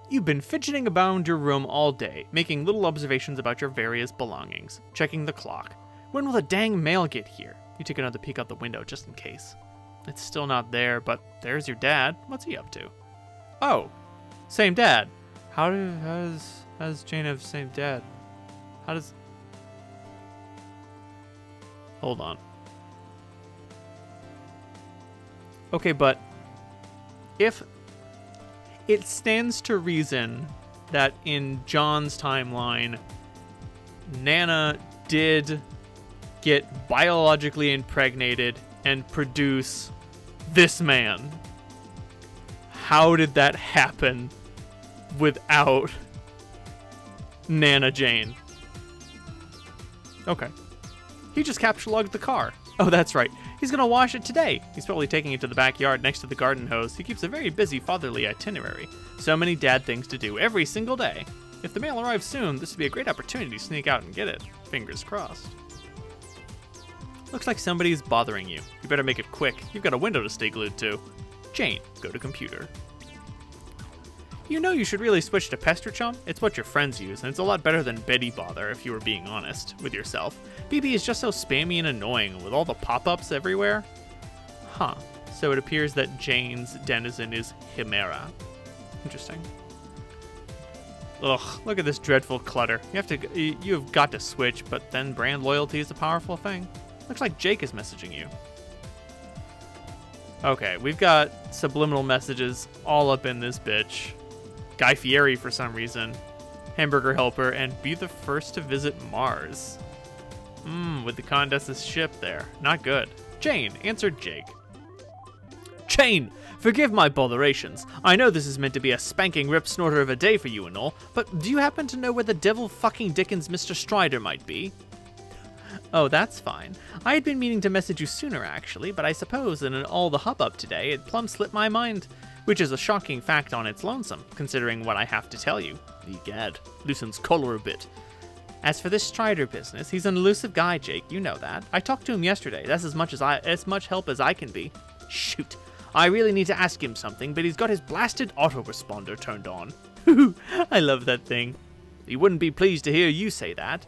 You've been fidgeting around your room all day, making little observations about your various belongings, checking the clock. When will the dang mail get here? You take another peek out the window just in case. It's still not there, but there's your dad. What's he up to? Oh, same dad. How does Jane have the same dad? How does... Hold on. Okay, but if it stands to reason that in John's timeline, Nana did get biologically impregnated and produce this man, how did that happen without Nana Jane? Okay. He just capture logged the car. Oh, that's right. He's gonna wash it today. He's probably taking it to the backyard next to the garden hose. He keeps a very busy fatherly itinerary. So many dad things to do every single day. If the mail arrives soon, this would be a great opportunity to sneak out and get it. Fingers crossed. Looks like somebody's bothering you. You better make it quick. You've got a window to stay glued to. Jane, go to computer. You know you should really switch to Pester Chum. It's what your friends use, and it's a lot better than Betty Bother, if you were being honest with yourself. BB is just so spammy and annoying, with all the pop-ups everywhere. Huh. So it appears that Jane's denizen is Chimera. Interesting. Ugh, look at this dreadful clutter. You've got to switch, but then brand loyalty is a powerful thing. Looks like Jake is messaging you. Okay, we've got subliminal messages all up in this bitch. Guy Fieri for some reason. Hamburger Helper, and be the first to visit Mars. With the Condes's ship there. Not good. Jane, answered Jake. Jane, forgive my botherations. I know this is meant to be a spanking rip snorter of a day for you and all, but do you happen to know where the devil fucking Dickens Mr. Strider might be? Oh, that's fine. I had been meaning to message you sooner, actually, but I suppose in all the hubbub today, it plumb slipped my mind. Which is a shocking fact on its lonesome, considering what I have to tell you. Egad, loosens collar a bit. As for this Strider business, he's an elusive guy, Jake, you know that. I talked to him yesterday, that's as much help as I can be. Shoot, I really need to ask him something, but he's got his blasted autoresponder turned on. I love that thing. He wouldn't be pleased to hear you say that.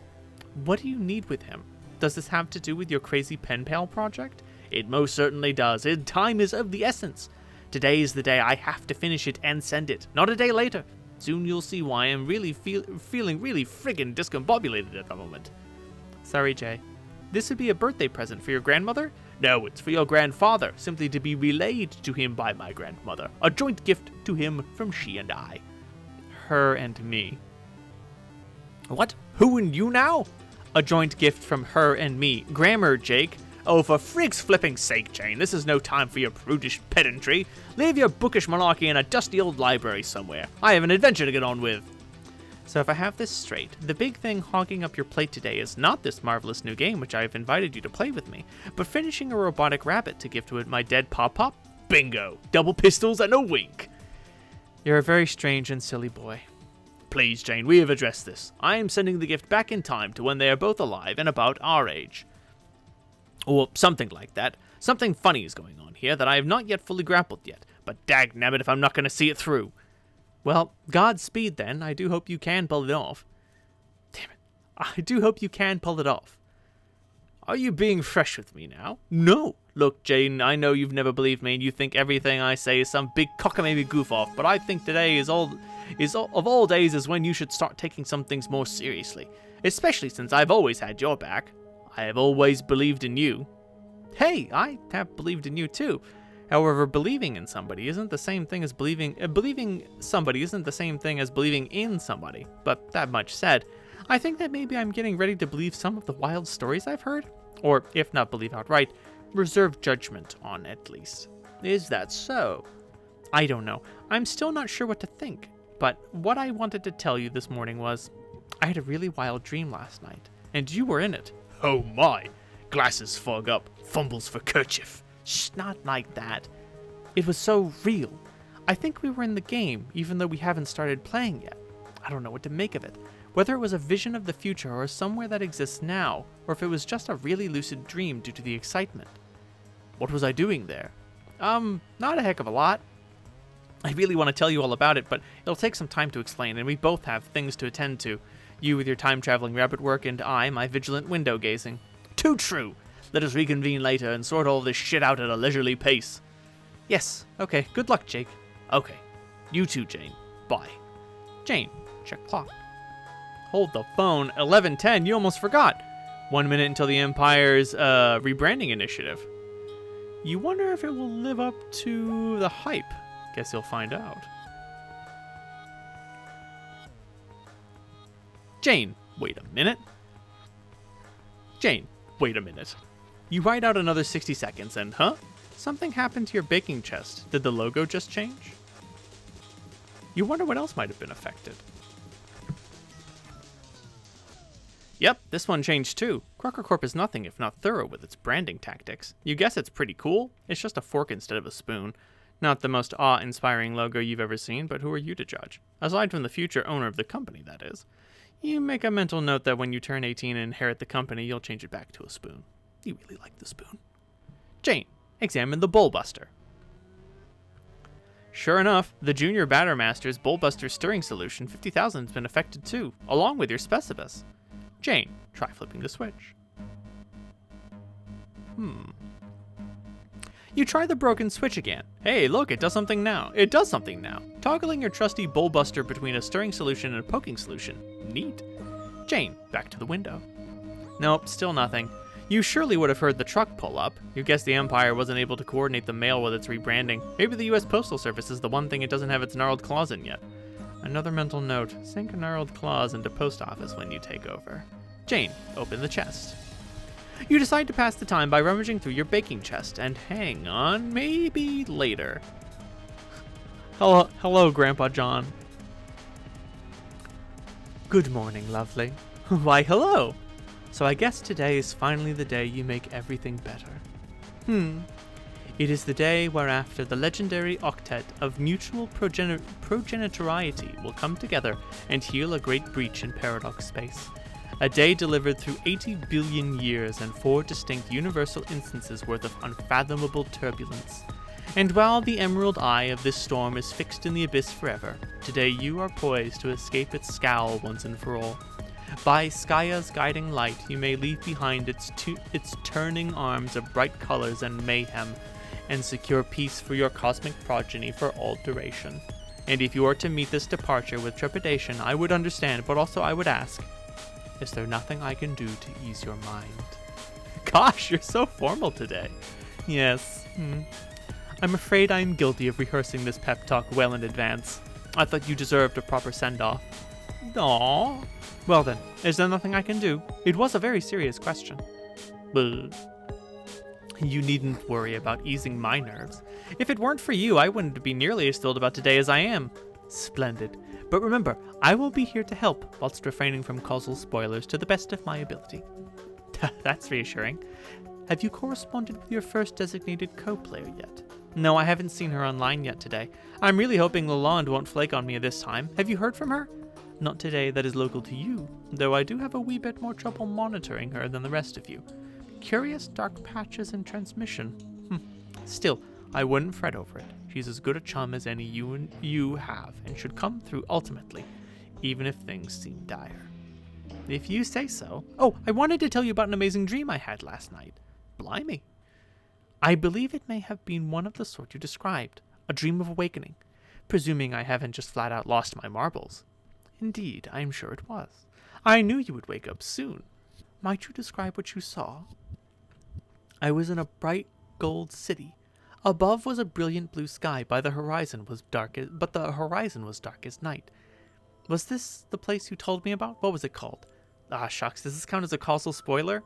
What do you need with him? Does this have to do with your crazy pen pal project? It most certainly does, and time is of the essence. Today is the day I have to finish it and send it, not a day later. Soon you'll see why I'm really feeling really friggin' discombobulated at the moment. Sorry, Jay. This would be a birthday present for your grandmother? No, it's for your grandfather, simply to be relayed to him by my grandmother. A joint gift to him from she and I. Her and me. What? Who and you now? A joint gift from her and me. Grammar, Jake. Oh, for frig's flipping sake, Jane, this is no time for your prudish pedantry. Leave your bookish malarkey in a dusty old library somewhere. I have an adventure to get on with. So if I have this straight, the big thing hogging up your plate today is not this marvelous new game which I have invited you to play with me, but finishing a robotic rabbit to give to my dead pop-pop? Bingo! Double pistols and a wink! You're a very strange and silly boy. Please, Jane, we have addressed this. I am sending the gift back in time to when they are both alive and about our age. Or something like that. Something funny is going on here that I have not yet fully grappled yet, but dagnabbit if I'm not going to see it through. Well, Godspeed then. I do hope you can pull it off. Damn it. I do hope you can pull it off. Are you being fresh with me now? No. Look, Jane, I know you've never believed me and you think everything I say is some big cockamamie goof-off, but I think today of all days is when you should start taking some things more seriously, especially since I've always had your back. I have always believed in you. Hey, I have believed in you too. However, believing in somebody isn't the same thing as believing somebody isn't the same thing as believing in somebody. But that much said, I think that maybe I'm getting ready to believe some of the wild stories I've heard. Or, if not believe outright, reserve judgment on at least. Is that so? I don't know. I'm still not sure what to think. But what I wanted to tell you this morning was, I had a really wild dream last night, and you were in it. Oh my! Glasses fog up, fumbles for kerchief. Shh, not like that. It was so real. I think we were in the game, even though we haven't started playing yet. I don't know what to make of it. Whether it was a vision of the future or somewhere that exists now, or if it was just a really lucid dream due to the excitement. What was I doing there? Not a heck of a lot. I really want to tell you all about it, but it'll take some time to explain, and we both have things to attend to. You with your time-traveling rabbit work, and I, my vigilant window-gazing. Too true! Let us reconvene later and sort all this shit out at a leisurely pace. Yes, okay, good luck, Jake. Okay. You too, Jane. Bye. Jane, check clock. Hold the phone. 11:10, you almost forgot. 1 minute until the Empire's rebranding initiative. You wonder if it will live up to the hype. Guess you'll find out. Jane, wait a minute. Jane, wait a minute. You ride out another 60 seconds and, something happened to your baking chest. Did the logo just change? You wonder what else might have been affected. Yep, this one changed too. Crocker Corp is nothing if not thorough with its branding tactics. You guess it's pretty cool? It's just a fork instead of a spoon. Not the most awe-inspiring logo you've ever seen, but who are you to judge? Aside from the future owner of the company, that is. You make a mental note that when you turn 18 and inherit the company, you'll change it back to a spoon. You really like the spoon. Jane, examine the Bullbuster. Sure enough, the Junior Battermaster's Bullbuster stirring solution 50,000 has been affected too, along with your Specibus. Jane, try flipping the switch. You try the broken switch again. Hey, look, it does something now. It does something now. Toggling your trusty Bullbuster between a stirring solution and a poking solution. Neat. Jane, back to the window. Nope, still nothing. You surely would have heard the truck pull up. You guess the Empire wasn't able to coordinate the mail with its rebranding. Maybe the US Postal Service is the one thing it doesn't have its gnarled claws in yet. Another mental note. Sink gnarled claws into post office when you take over. Jane, open the chest. You decide to pass the time by rummaging through your baking chest, and hang on, maybe later. Hello, Grandpa John. Good morning, lovely. Why, hello. So I guess today is finally the day you make everything better. It is the day whereafter the legendary octet of mutual progenitoriety will come together and heal a great breach in paradox space. A day delivered through 80 billion years and 4 distinct universal instances worth of unfathomable turbulence. And while the emerald eye of this storm is fixed in the abyss forever, today you are poised to escape its scowl once and for all. By Skaya's guiding light, you may leave behind its turning arms of bright colors and mayhem, and secure peace for your cosmic progeny for all duration. And if you are to meet this departure with trepidation, I would understand, but also I would ask, is there nothing I can do to ease your mind? Gosh, you're so formal today. Yes. I'm afraid I'm guilty of rehearsing this pep talk well in advance. I thought you deserved a proper send-off. Aww. Well then, is there nothing I can do? It was a very serious question. You needn't worry about easing my nerves. If it weren't for you, I wouldn't be nearly as thrilled about today as I am. Splendid. But remember, I will be here to help, whilst refraining from causal spoilers to the best of my ability. That's reassuring. Have you corresponded with your first designated co-player yet? No, I haven't seen her online yet today. I'm really hoping Lalonde won't flake on me this time. Have you heard from her? Not today, that is local to you, though I do have a wee bit more trouble monitoring her than the rest of you. Curious dark patches in transmission. Still, I wouldn't fret over it. She's as good a chum as any you have, and should come through ultimately, even if things seem dire. If you say so. Oh, I wanted to tell you about an amazing dream I had last night. Blimey. I believe it may have been one of the sort you described, a dream of awakening, presuming I haven't just flat out lost my marbles. Indeed, I am sure it was. I knew you would wake up soon. Might you describe what you saw? I was in a bright gold city. Above was a brilliant blue sky, but the horizon was dark as night. Was this the place you told me about? What was it called? Ah, shucks, does this count as a causal spoiler?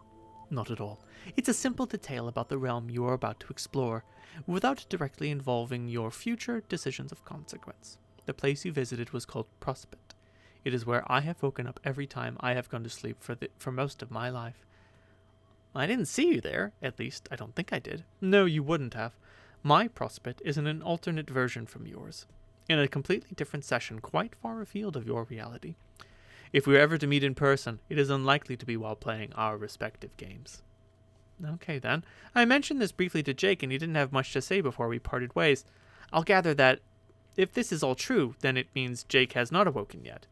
Not at all. It's a simple detail about the realm you are about to explore, without directly involving your future decisions of consequence. The place you visited was called Prospect. It is where I have woken up every time I have gone to sleep for most of my life. I didn't see you there. At least, I don't think I did. No, you wouldn't have. My Prospect is in an alternate version from yours, in a completely different session quite far afield of your reality. If we are ever to meet in person, it is unlikely to be while playing our respective games. Okay then. I mentioned this briefly to Jake and he didn't have much to say before we parted ways. I'll gather that If this is all true, then it means Jake has not awoken yet.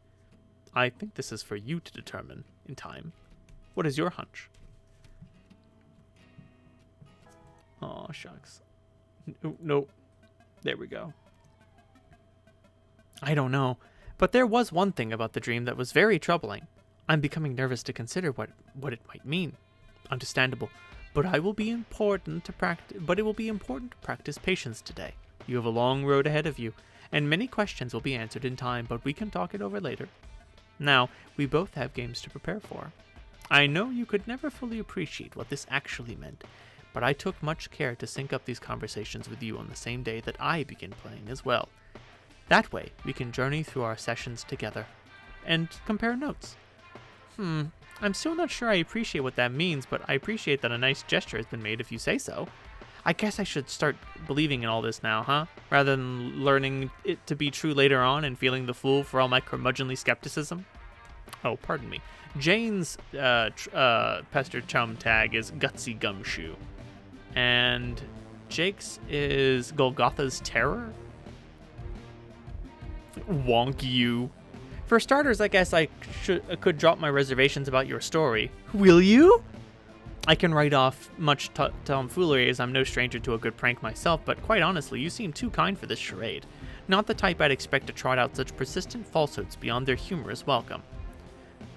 I think this is for you to determine in time. What is your hunch? Oh, shucks. Nope. There we go. I don't know, but there was one thing about the dream that was very troubling. I'm becoming nervous to consider what it might mean. Understandable, but it will be important to practice patience today. You have a long road ahead of you, and many questions will be answered in time, but we can talk it over later. Now, we both have games to prepare for. I know you could never fully appreciate what this actually meant, but I took much care to sync up these conversations with you on the same day that I begin playing as well. That way, we can journey through our sessions together and compare notes. I'm still not sure I appreciate what that means, but I appreciate that a nice gesture has been made if you say so. I guess I should start believing in all this now, huh? Rather than learning it to be true later on and feeling the fool for all my curmudgeonly skepticism. Oh, pardon me. Jane's pester chum tag is Gutsy Gumshoe. And Jake's is Golgotha's Terror? Wonk you. For starters, I guess I could drop my reservations about your story. Will you? I can write off much tomfoolery as I'm no stranger to a good prank myself, but quite honestly, you seem too kind for this charade. Not the type I'd expect to trot out such persistent falsehoods beyond their humorous welcome.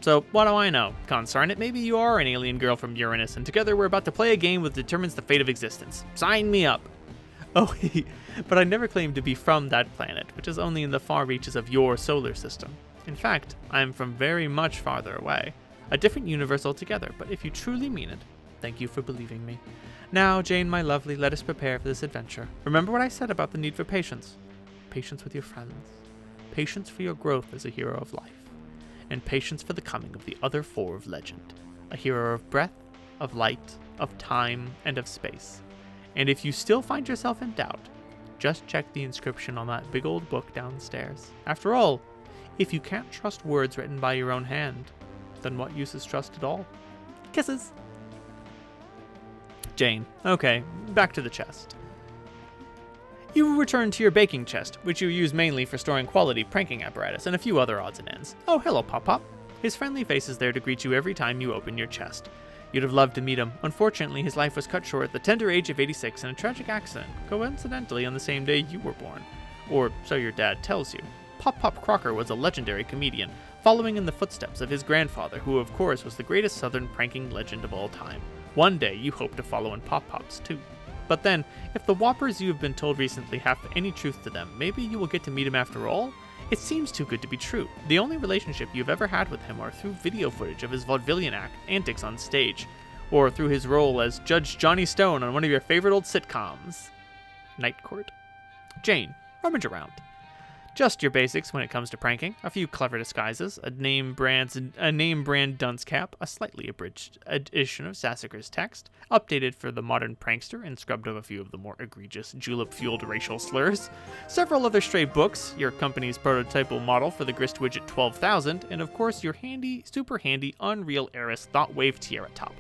So, what do I know? Consarn it, maybe you are an alien girl from Uranus, and together we're about to play a game that determines the fate of existence. Sign me up! Oh, but I never claimed to be from that planet, which is only in the far reaches of your solar system. In fact, I am from very much farther away. A different universe altogether, but if you truly mean it, thank you for believing me. Now, Jane, my lovely, let us prepare for this adventure. Remember what I said about the need for patience. Patience with your friends. Patience for your growth as a hero of life. And patience for the coming of the other four of legend. A hero of breath, of light, of time, and of space. And if you still find yourself in doubt, just check the inscription on that big old book downstairs. After all, if you can't trust words written by your own hand, then what use is trust at all? Kisses! Jane. Okay, back to the chest. You return to your baking chest, which you use mainly for storing quality pranking apparatus and a few other odds and ends. Oh, hello, Pop-Pop. His friendly face is there to greet you every time you open your chest. You'd have loved to meet him. Unfortunately, his life was cut short at the tender age of 86 in a tragic accident, coincidentally on the same day you were born. Or so your dad tells you. Pop-Pop Crocker was a legendary comedian, following in the footsteps of his grandfather, who of course was the greatest southern pranking legend of all time. One day you hope to follow in Pop-Pop's too. But then, if the whoppers you have been told recently have any truth to them, maybe you will get to meet him after all? It seems too good to be true. The only relationship you've ever had with him are through video footage of his vaudevillian antics on stage, or through his role as Judge Johnny Stone on one of your favorite old sitcoms. Night Court. Jane, rummage around. Just your basics when it comes to pranking. A few clever disguises, a name brand dunce cap, a slightly abridged edition of Sassacre's text, updated for the modern prankster and scrubbed of a few of the more egregious julep-fueled racial slurs, several other stray books, your company's prototypal model for the Grist Widget 12,000, and of course your super handy Unreal Heiress Thoughtwave Tiara Top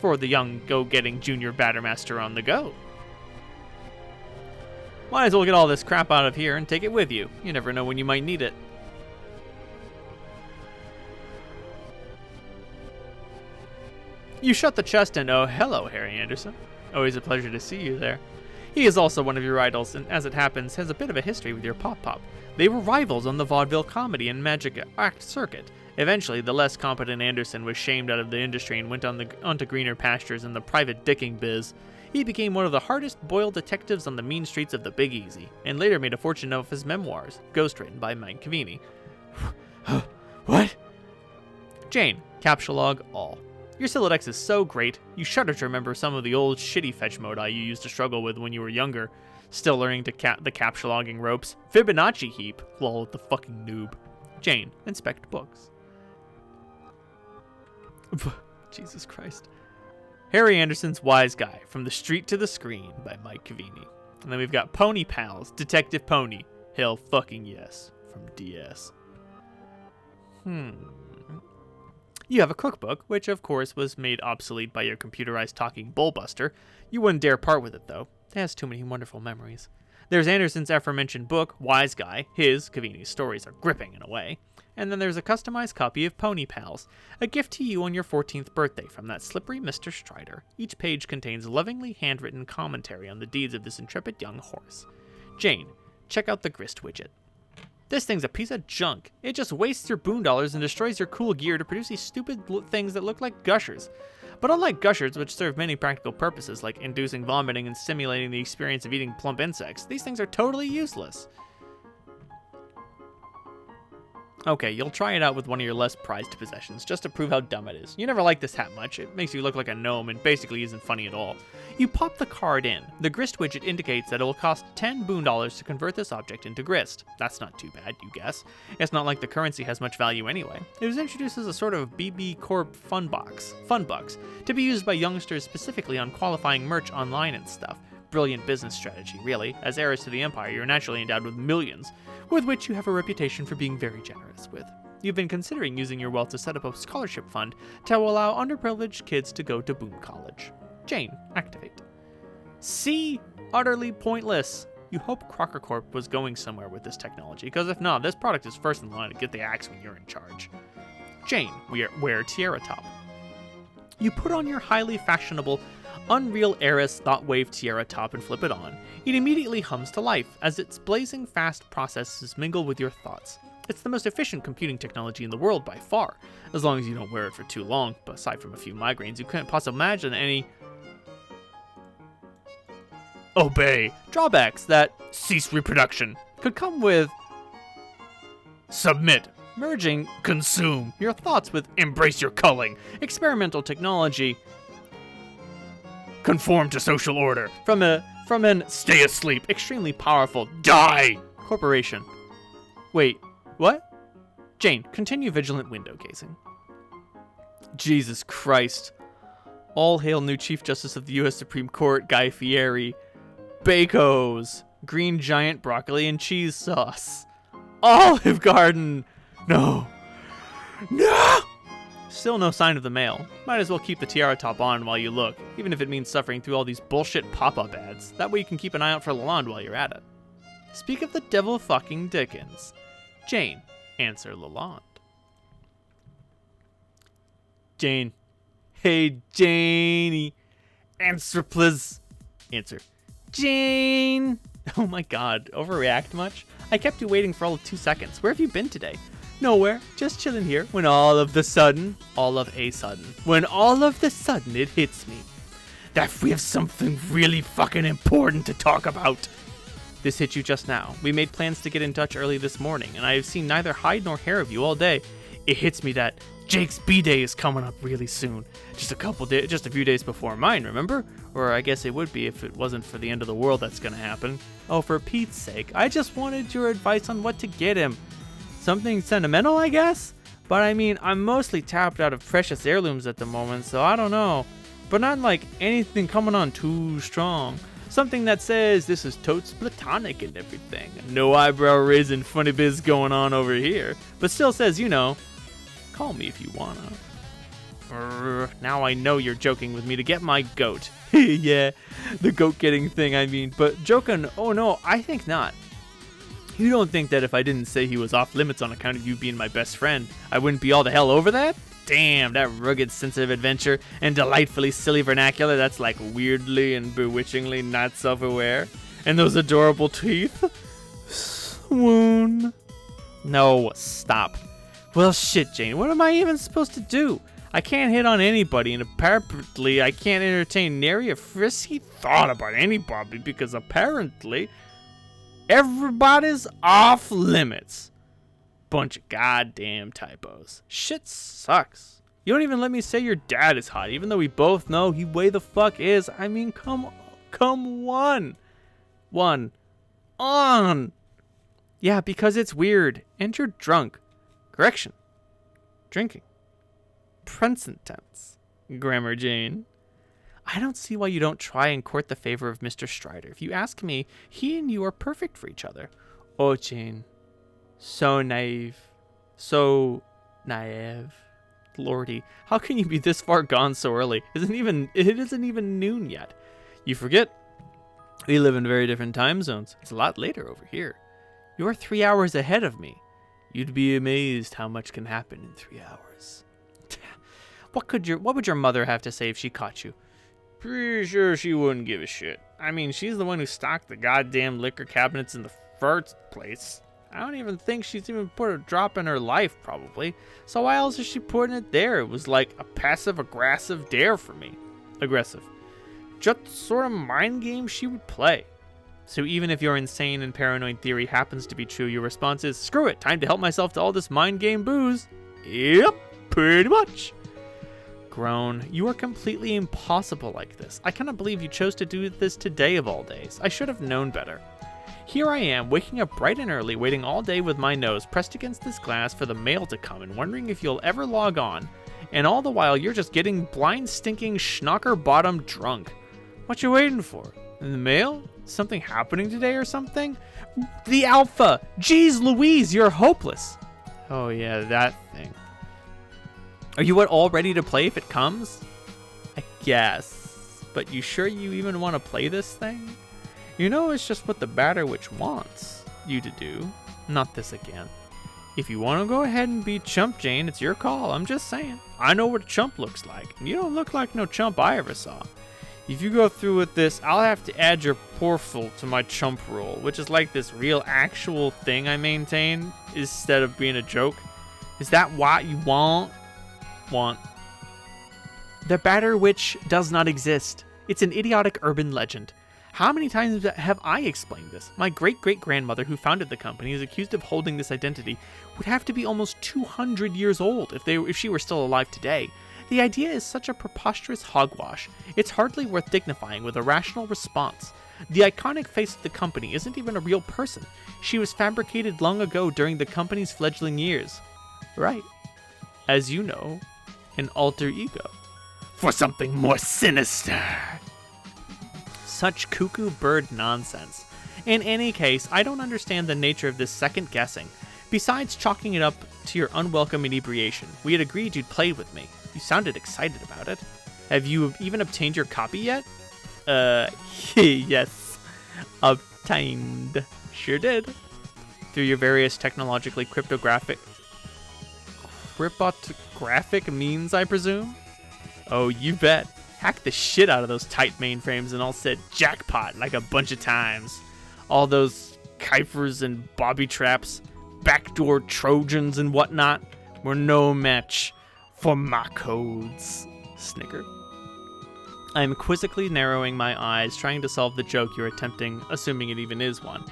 for the young go-getting junior Battermaster on the go. Might as well get all this crap out of here and take it with you. You never know when you might need it. You shut the chest and oh, hello, Harry Anderson. Always a pleasure to see you there. He is also one of your idols, and as it happens, has a bit of a history with your Pop-Pop. They were rivals on the vaudeville comedy and magic act circuit. Eventually, the less competent Anderson was shamed out of the industry and went onto greener pastures in the private dicking biz. He became one of the hardest-boiled detectives on the mean streets of the Big Easy, and later made a fortune off his memoirs, ghostwritten by Mike Cavini. What? Jane, Captcha all. Your Silodex is so great, you shudder to remember some of the old shitty fetch modi you used to struggle with when you were younger. Still learning the captcha ropes. Fibonacci heap. Lol, the fucking noob. Jane, inspect books. Jesus Christ. Harry Anderson's Wise Guy, From the Street to the Screen by Mike Cavini. And then we've got Pony Pals, Detective Pony. Hell fucking yes, from DS. You have a cookbook, which of course was made obsolete by your computerized talking bullbuster. You wouldn't dare part with it though. It has too many wonderful memories. There's Anderson's aforementioned book, Wise Guy. His, Cavini's stories are gripping in a way. And then there's a customized copy of Pony Pals, a gift to you on your 14th birthday from that slippery Mr. Strider. Each page contains lovingly handwritten commentary on the deeds of this intrepid young horse. Jane, check out the grist widget. This thing's a piece of junk. It just wastes your boon dollars and destroys your cool gear to produce these stupid things that look like gushers. But unlike gushers, which serve many practical purposes like inducing vomiting and stimulating the experience of eating plump insects, these things are totally useless. Okay, you'll try it out with one of your less prized possessions, just to prove how dumb it is. You never liked this hat much. It makes you look like a gnome and basically isn't funny at all. You pop the card in. The grist widget indicates that it will cost 10 boon dollars to convert this object into grist. That's not too bad, you guess. It's not like the currency has much value anyway. It was introduced as a sort of BB Corp fun bucks, to be used by youngsters specifically on qualifying merch online and stuff. Brilliant business strategy, really. As heirs to the Empire, you're naturally endowed with millions, with which you have a reputation for being very generous with. You've been considering using your wealth to set up a scholarship fund to allow underprivileged kids to go to Boone College. Jane, activate. C, utterly pointless. You hope Crocker Corp was going somewhere with this technology, because if not, this product is first in line to get the axe when you're in charge. Jane, wear tiara top. You put on your highly fashionable Unreal Heiress Thought Wave tiara top and flip it on. It immediately hums to life as its blazing fast processes mingle with your thoughts. It's the most efficient computing technology in the world by far, as long as you don't wear it for too long. But aside from a few migraines, you couldn't possibly imagine any obey drawbacks that cease reproduction could come with. Submit, merging, consume your thoughts with embrace your culling, experimental technology. Conform to social order. From an stay asleep, extremely powerful, die corporation. Wait, what? Jane, continue vigilant window gazing. Jesus Christ. All hail new Chief Justice of the U.S. Supreme Court, Guy Fieri. Bacos. Green giant broccoli and cheese sauce. Olive Garden. No. No! Still no sign of the mail. Might as well keep the tiara top on while you look, even if it means suffering through all these bullshit pop-up ads. That way you can keep an eye out for Lalonde while you're at it. Speak of the devil fucking Dickens. Jane, answer Lalonde. Jane. Hey, Janey. Answer, please. Answer. Jane. Oh my god, overreact much? I kept you waiting for all of 2 seconds. Where have you been today? Nowhere, just chilling here, when all of a sudden it hits me that we have something really fucking important to talk about. This hit you just now. We made plans to get in touch early this morning, and I have seen neither hide nor hair of you all day. It hits me that Jake's B-Day is coming up really soon. Just a few days before mine, remember? Or I guess it would be if it wasn't for the end of the world that's gonna happen. Oh, for Pete's sake, I just wanted your advice on what to get him. Something sentimental, I guess? But I mean, I'm mostly tapped out of precious heirlooms at the moment, so I don't know. But not like anything coming on too strong. Something that says this is totes platonic and everything. No eyebrow raising funny biz going on over here. But still says, you know, call me if you wanna. Now I know you're joking with me to get my goat. Yeah, the goat getting thing, I mean. But joking, oh no, I think not. You don't think that if I didn't say he was off limits on account of you being my best friend, I wouldn't be all the hell over that? Damn, that rugged sense of adventure and delightfully silly vernacular that's like weirdly and bewitchingly not self-aware. And those adorable teeth. Swoon. No, stop. Well, shit, Jane, what am I even supposed to do? I can't hit on anybody, and apparently I can't entertain nary a frisky thought about anybody because apparently everybody's off limits. Bunch of goddamn typos. Shit sucks. You don't even let me say your dad is hot, even though we both know he way the fuck is. I mean, come on. Yeah, because it's weird, and you're drunk. Correction. Drinking. Present tense. Grammar Jane. I don't see why you don't try and court the favor of Mr. Strider. If you ask me, he and you are perfect for each other. Oh, Jane. So naive. So naive. Lordy, how can you be this far gone so early? It isn't even noon yet. You forget We live in very different time zones. It's a lot later over here. You're 3 hours ahead of me. You'd be amazed how much can happen in 3 hours. What would your mother have to say if she caught you? Pretty sure she wouldn't give a shit. I mean, she's the one who stocked the goddamn liquor cabinets in the first place. I don't even think she's even put a drop in her life, probably. So why else is she putting it there? It was like a passive-aggressive dare for me. Aggressive. Just the sort of mind game she would play. So even if your insane and paranoid theory happens to be true, your response is, screw it, time to help myself to all this mind game booze. Yep, pretty much. Groan, you are completely impossible like this. I cannot believe you chose to do this today of all days. I should have known better. Here I am, waking up bright and early, waiting all day with my nose pressed against this glass for the mail to come and wondering if you'll ever log on. And all the while, you're just getting blind, stinking, schnocker-bottom drunk. What you waiting for? In the mail? Something happening today or something? The Alpha! Jeez Louise, you're hopeless! Oh yeah, that thing. Are you all ready to play if it comes? I guess. But you sure you even want to play this thing? You know it's just what the Batter Witch wants you to do. Not this again. If you want to go ahead and be Chump Jane, it's your call. I'm just saying. I know what a chump looks like. And you don't look like no chump I ever saw. If you go through with this, I'll have to add your porful to my chump rule, which is like this real actual thing I maintain instead of being a joke. Is that what you want? The Batter Witch does not exist. It's an idiotic urban legend. How many times have I explained this? My great-great-grandmother who founded the company is accused of holding this identity would have to be almost 200 years old if she were still alive today. The idea is such a preposterous hogwash. It's hardly worth dignifying with a rational response. The iconic face of the company isn't even a real person. She was fabricated long ago during the company's fledgling years. Right. As you know, an alter ego. For something more sinister. Such cuckoo bird nonsense. In any case, I don't understand the nature of this second guessing. Besides chalking it up to your unwelcome inebriation, we had agreed you'd play with me. You sounded excited about it. Have you even obtained your copy yet? Yes. Obtained. Sure did. Through your various technologically cryptographic means, I presume? Oh, you bet. Hacked the shit out of those tight mainframes and all said jackpot like a bunch of times. All those Kuifers and bobby traps, backdoor Trojans and whatnot were no match for my codes. Snicker. I am quizzically narrowing my eyes, trying to solve the joke you're attempting, assuming it even is one.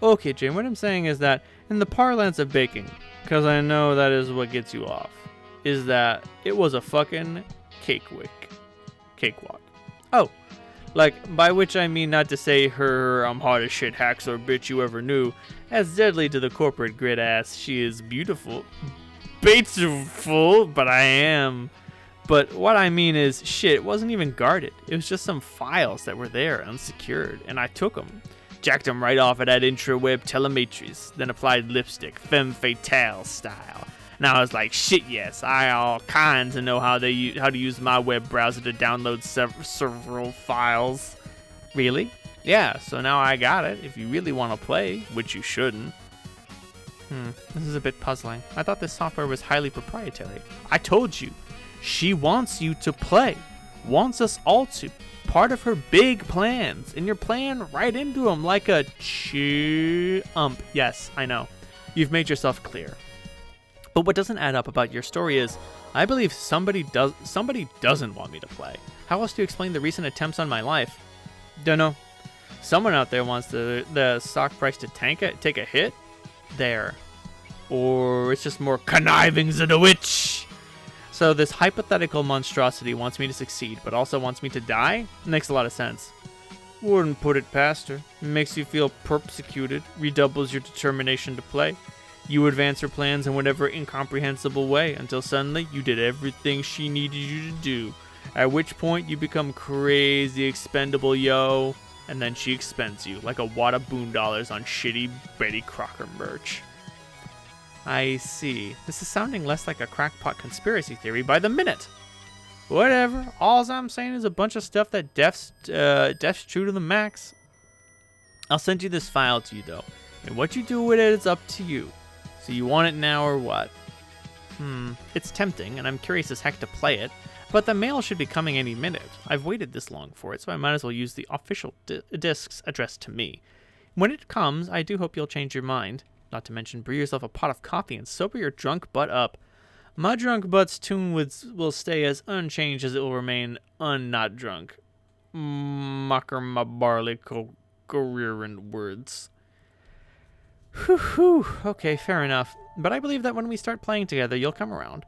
Okay, Jane, what I'm saying is that in the parlance of baking, because I know that is what gets you off, is that it was a fucking cakewalk. Oh, like, by which I mean not to say her hottest shit hacksaw bitch you ever knew, as deadly to the corporate grid as she is beautiful. Beautiful, but I am. But what I mean is, shit, it wasn't even guarded. It was just some files that were there, unsecured, and I took them. Jacked them right off of that intraweb telemetries, then applied lipstick, femme fatale style. And I was like, shit, yes, I all kinds of know how to use my web browser to download several files. Really? Yeah, so now I got it, if you really want to play, which you shouldn't. This is a bit puzzling. I thought this software was highly proprietary. I told you, she wants you to play. Wants us all to. Part of her big plans, and you're playing right into them like a chump. Yes, I know. You've made yourself clear. But what doesn't add up about your story is, I believe somebody doesn't want me to play. How else do you explain the recent attempts on my life? Dunno. Someone out there wants the stock price to take a hit? There. Or it's just more connivings of the witch. So this hypothetical monstrosity wants me to succeed, but also wants me to die? Makes a lot of sense. Wouldn't put it past her. It makes you feel persecuted, redoubles your determination to play. You advance her plans in whatever incomprehensible way until suddenly you did everything she needed you to do. At which point you become crazy expendable, yo. And then she expends you like a wad of boondollars on shitty Betty Crocker merch. I see. This is sounding less like a crackpot conspiracy theory by the minute. Whatever. All I'm saying is a bunch of stuff that Def's true to the max. I'll send you this file to you, though, and what you do with it is up to you. So you want it now or what? It's tempting, and I'm curious as heck to play it, but the mail should be coming any minute. I've waited this long for it, so I might as well use the official discs addressed to me. When it comes, I do hope you'll change your mind. Not to mention, brew yourself a pot of coffee and sober your drunk butt up. My drunk butt's tune will stay as unchanged as it will remain not drunk. Mocker my barley career in words. Whew. Okay, fair enough. But I believe that when we start playing together, you'll come around.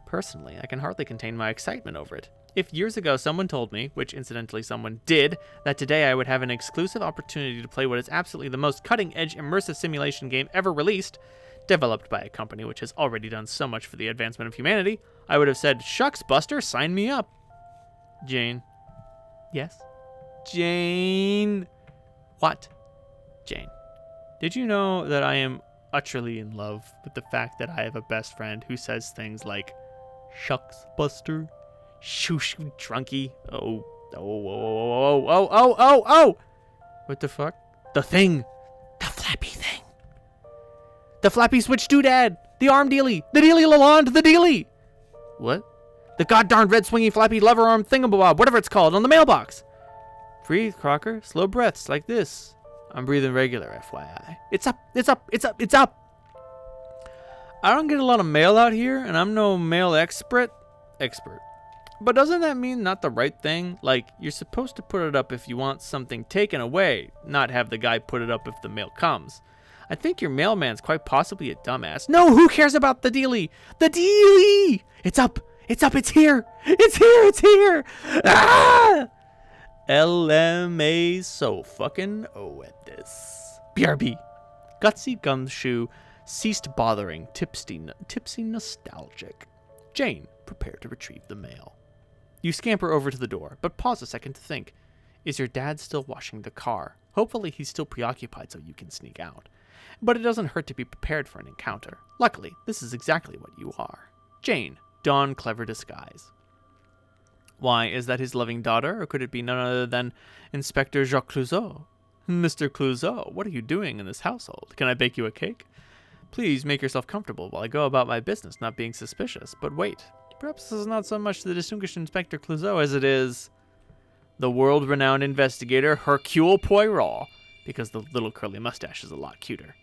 Personally, I can hardly contain my excitement over it. If years ago someone told me, which incidentally someone did, that today I would have an exclusive opportunity to play what is absolutely the most cutting-edge immersive simulation game ever released, developed by a company which has already done so much for the advancement of humanity, I would have said, "Shucks, Buster, sign me up." Jane. Yes? Jane. What? Jane. Did you know that I am utterly in love with the fact that I have a best friend who says things like, "Shucks, Buster. Shoosh, you drunkie. Oh. What the fuck? The thing. The flappy thing. The flappy switch doodad. The arm dealy. The dealy Lalonde. The dealy. What? The goddarned red swingy flappy lever arm thingamabob, whatever it's called, on the mailbox. Breathe, Crocker. Slow breaths like this. I'm breathing regular, FYI. It's up. It's up. It's up. It's up. I don't get a lot of mail out here, and I'm no mail expert. But doesn't that mean not the right thing? Like, you're supposed to put it up if you want something taken away, not have the guy put it up if the mail comes. I think your mailman's quite possibly a dumbass. No, who cares about the dealie? The dealie! It's up! It's up! It's here! It's here! It's here! Ah! LMA so fucking at this. BRB. Gutsy Gumshoe ceased bothering, tipsy nostalgic. Jane, prepare to retrieve the mail. You scamper over to the door, but pause a second to think. Is your dad still washing the car? Hopefully he's still preoccupied so you can sneak out. But it doesn't hurt to be prepared for an encounter. Luckily, this is exactly what you are. Jane, don clever disguise. Why, is that his loving daughter, or could it be none other than Inspector Jacques Clouseau? Mr. Clouseau, what are you doing in this household? Can I bake you a cake? Please make yourself comfortable while I go about my business, not being suspicious. But wait, perhaps this is not so much the distinguished Inspector Clouseau as it is the world-renowned investigator Hercule Poirot, because the little curly mustache is a lot cuter.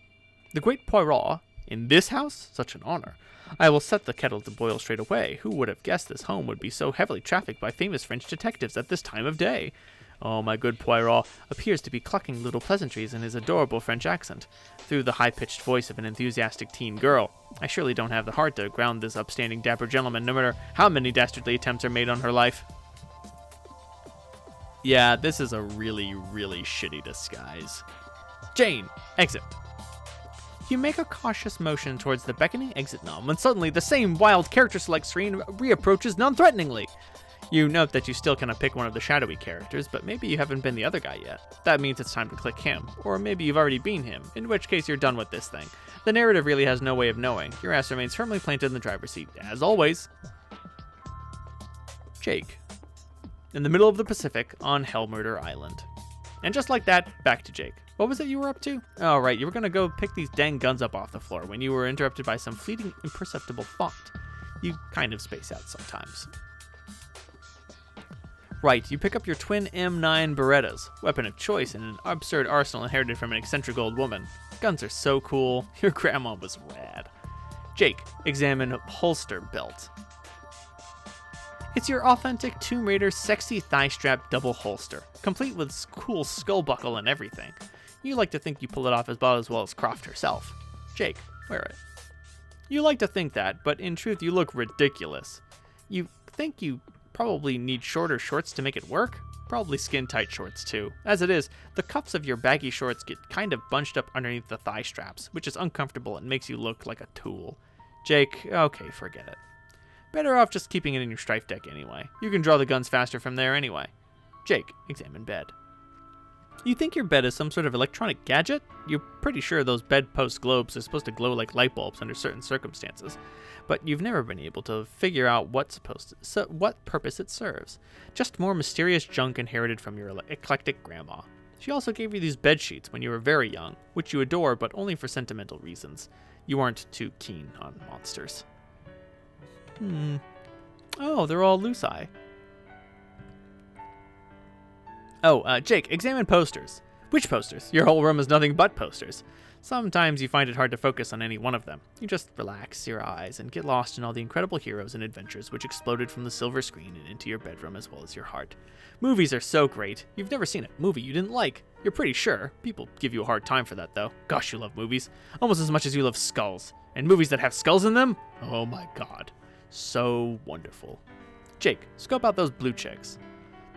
The great Poirot, in this house? Such an honor. I will set the kettle to boil straight away. Who would have guessed this home would be so heavily trafficked by famous French detectives at this time of day? Oh, my good Poirot appears to be clucking little pleasantries in his adorable French accent, through the high-pitched voice of an enthusiastic teen girl. I surely don't have the heart to ground this upstanding dapper gentleman, no matter how many dastardly attempts are made on her life. Yeah, this is a really, really shitty disguise. Jane, exit. You make a cautious motion towards the beckoning exit knob when suddenly the same wild character select screen reapproaches non-threateningly. You note that you still cannot pick one of the shadowy characters, but maybe you haven't been the other guy yet. That means it's time to click him, or maybe you've already been him, in which case you're done with this thing. The narrative really has no way of knowing. Your ass remains firmly planted in the driver's seat, as always. Jake. In the middle of the Pacific, on Hellmurder Island. And just like that, back to Jake. What was it you were up to? Oh, right, you were gonna go pick these dang guns up off the floor when you were interrupted by some fleeting, imperceptible thought. You kind of space out sometimes. Right, you pick up your twin M9 Berettas, weapon of choice in an absurd arsenal inherited from an eccentric old woman. Guns are so cool. Your grandma was rad. Jake, examine holster belt. It's your authentic Tomb Raider sexy thigh strap double holster, complete with cool skull buckle and everything. You like to think you pull it off about as well as Croft herself. Jake, wear it. You like to think that, but in truth you look ridiculous. You think you probably need shorter shorts to make it work? Probably skin-tight shorts too. As it is, the cuffs of your baggy shorts get kind of bunched up underneath the thigh straps, which is uncomfortable and makes you look like a tool. Jake, okay, forget it. Better off just keeping it in your strife deck anyway. You can draw the guns faster from there anyway. Jake, examine bed. You think your bed is some sort of electronic gadget? You're pretty sure those bedpost globes are supposed to glow like light bulbs under certain circumstances, but you've never been able to figure out what purpose it serves. Just more mysterious junk inherited from your eclectic grandma. She also gave you these bed sheets when you were very young, which you adore, but only for sentimental reasons. You aren't too keen on monsters. Oh, they're all loose-eye. Oh, Jake, examine posters. Which posters? Your whole room is nothing but posters. Sometimes you find it hard to focus on any one of them. You just relax your eyes and get lost in all the incredible heroes and adventures which exploded from the silver screen and into your bedroom as well as your heart. Movies are so great. You've never seen a movie you didn't like. You're pretty sure. People give you a hard time for that, though. Gosh, you love movies. Almost as much as you love skulls. And movies that have skulls in them? Oh my god. So wonderful. Jake, scope out those blue chicks.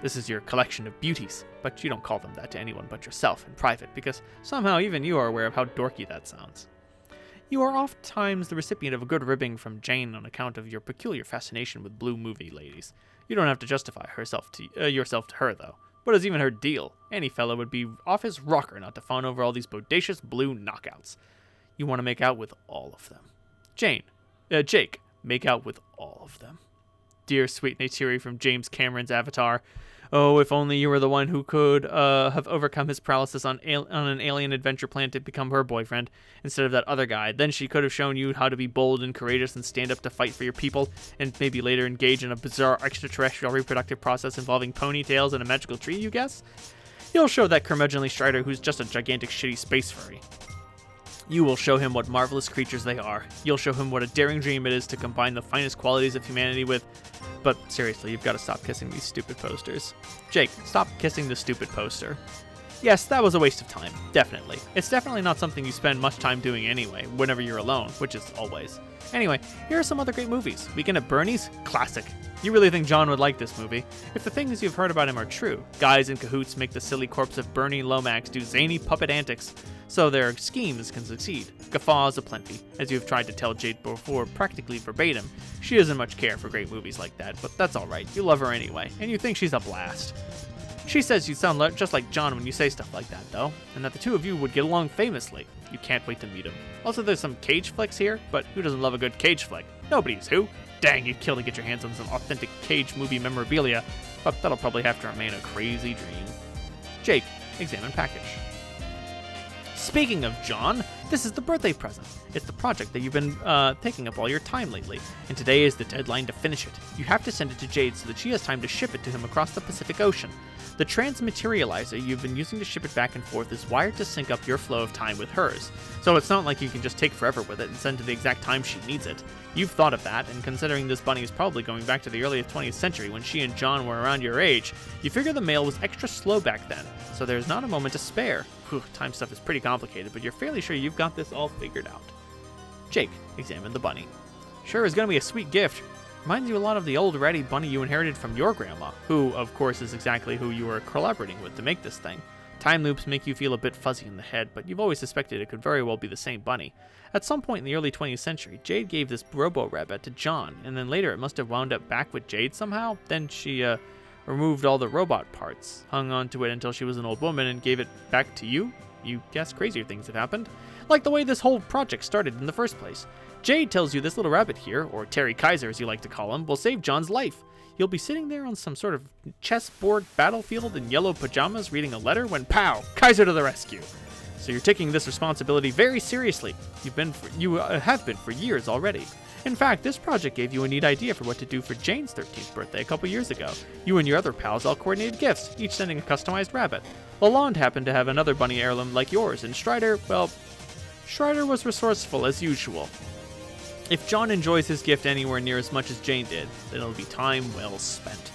This is your collection of beauties, but you don't call them that to anyone but yourself in private, because somehow even you are aware of how dorky that sounds. You are oftentimes the recipient of a good ribbing from Jane on account of your peculiar fascination with blue movie ladies. You don't have to justify yourself to her, though. What is even her deal? Any fellow would be off his rocker not to fawn over all these bodacious blue knockouts. You want to make out with all of them. Jake, make out with all of them. Dear sweet Neytiri from James Cameron's Avatar. Oh, if only you were the one who could have overcome his paralysis on an alien adventure plan to become her boyfriend, instead of that other guy. Then she could have shown you how to be bold and courageous and stand up to fight for your people, and maybe later engage in a bizarre extraterrestrial reproductive process involving ponytails and a magical tree, you guess? You'll show that curmudgeonly Strider who's just a gigantic shitty space furry. You will show him what marvelous creatures they are. You'll show him what a daring dream it is to combine the finest qualities of humanity with... But seriously, you've got to stop kissing these stupid posters. Jake, stop kissing the stupid poster. Yes, that was a waste of time. Definitely. It's definitely not something you spend much time doing anyway, whenever you're alone, which is always. Anyway, here are some other great movies. Weekend at Bernie's? Classic. You really think John would like this movie? If the things you've heard about him are true, guys in cahoots make the silly corpse of Bernie Lomax do zany puppet antics, so their schemes can succeed. Guffaws aplenty, as you've tried to tell Jade before practically verbatim. She doesn't much care for great movies like that, but that's alright. You love her anyway, and you think she's a blast. She says you sound just like John when you say stuff like that, though, and that the two of you would get along famously. You can't wait to meet him. Also, there's some cage flicks here, but who doesn't love a good cage flick? Nobody's who. Dang, you'd kill to get your hands on some authentic cage movie memorabilia, but that'll probably have to remain a crazy dream. Jake, examine package. Speaking of John, this is the birthday present. It's the project that you've been taking up all your time lately, and today is the deadline to finish it. You have to send it to Jade so that she has time to ship it to him across the Pacific Ocean. The transmaterializer you've been using to ship it back and forth is wired to sync up your flow of time with hers, so it's not like you can just take forever with it and send to the exact time she needs it. You've thought of that, and considering this bunny is probably going back to the early 20th century when she and John were around your age, you figure the mail was extra slow back then, so there's not a moment to spare. Whew, time stuff is pretty complicated, but you're fairly sure you've got this all figured out. Jake, examine the bunny. Sure is gonna be a sweet gift. Reminds you a lot of the old ratty bunny you inherited from your grandma, who, of course, is exactly who you were collaborating with to make this thing. Time loops make you feel a bit fuzzy in the head, but you've always suspected it could very well be the same bunny. At some point in the early 20th century, Jade gave this robo-rabbit to John, and then later it must have wound up back with Jade somehow. Then she, removed all the robot parts, hung onto it until she was an old woman, and gave it back to you? You guess crazier things have happened. Like the way this whole project started in the first place. Jade tells you this little rabbit here, or Terry Kaiser as you like to call him, will save John's life. You'll be sitting there on some sort of chessboard battlefield in yellow pajamas reading a letter when pow! Kaiser to the rescue! So you're taking this responsibility very seriously. You have been for years already. In fact, this project gave you a neat idea for what to do for Jane's 13th birthday a couple years ago. You and your other pals all coordinated gifts, each sending a customized rabbit. Lalonde happened to have another bunny heirloom like yours, and Strider was resourceful as usual. If John enjoys his gift anywhere near as much as Jane did, then it'll be time well spent.